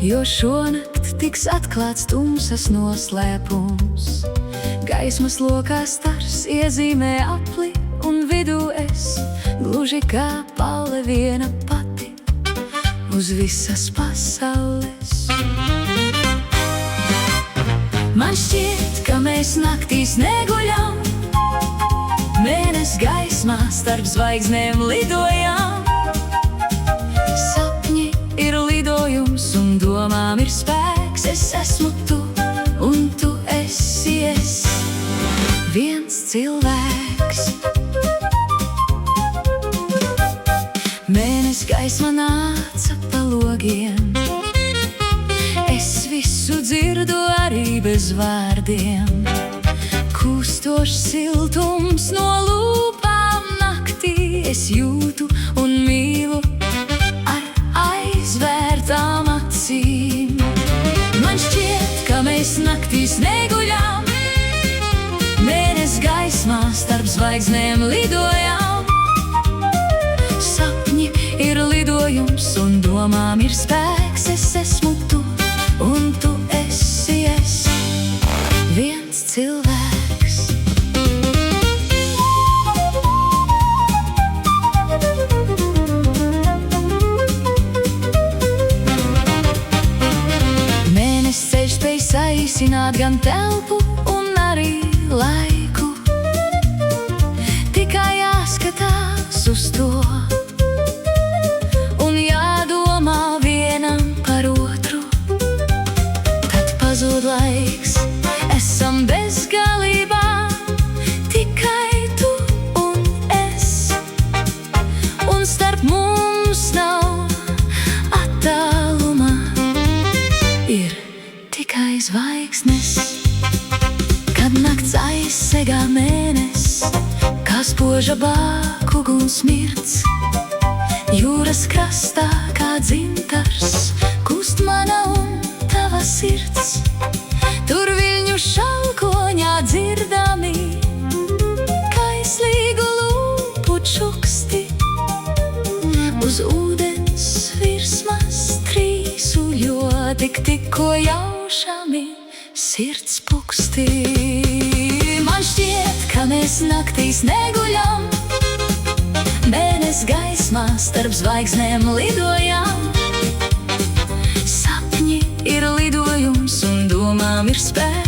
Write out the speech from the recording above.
jo šonakt tiks atklāts tumsas noslēpums. Gaismas lokā stars iezīmē apli, un vidū es, gluži kā palle viena pati, uz visas pasaules. Man šķiet, ka mēs naktīs neguļam, mēnes gaismā starp zvaigznēm lidojam. Sapņi ir lidojums un domām ir spēks. Es esmu tu un tu esi es, viens cilvēks. Mēnes gaisma nāca pa logiem, es visu dzirdu arī bez vārdiem. Kūstošs siltums no lūpām naktī es jūtu un mīlu ar aizvērtām acīm. Man šķiet, ka mēs naktīs neguļam, mēnes gaismā starp zvaigznēm lidojam. Sapņi ir lidojums un domām ir spēks. Es esmu tu un tu esi es, viens cilvēks. Mēnes ceļš spēj saīsināt gan telpu un arī laiku. Tikai jāskatās uz to un jādomā vienam par otru. Tad pazūd laiks, esam bezgalībā, tikai tu un es. Un starp mums nav attāluma, ir tikai zvaigznes. Kad nakts aizsegā mēnes, kā spoža bāku uguns mirts, jūras krastā kā dzintars kust mana un tava sirds. Tur viļņu šalkoņā dzirdami kaislīgu lūpu čuksti, uz ūdens virsmas trīsuļo tikko jaušami sirds puksti. Man šķiet, ka mēs naktīs neguļam, mēnes gaismā starp zvaigznēm lidojam. Sapņi ir lidojums un domām ir spēks.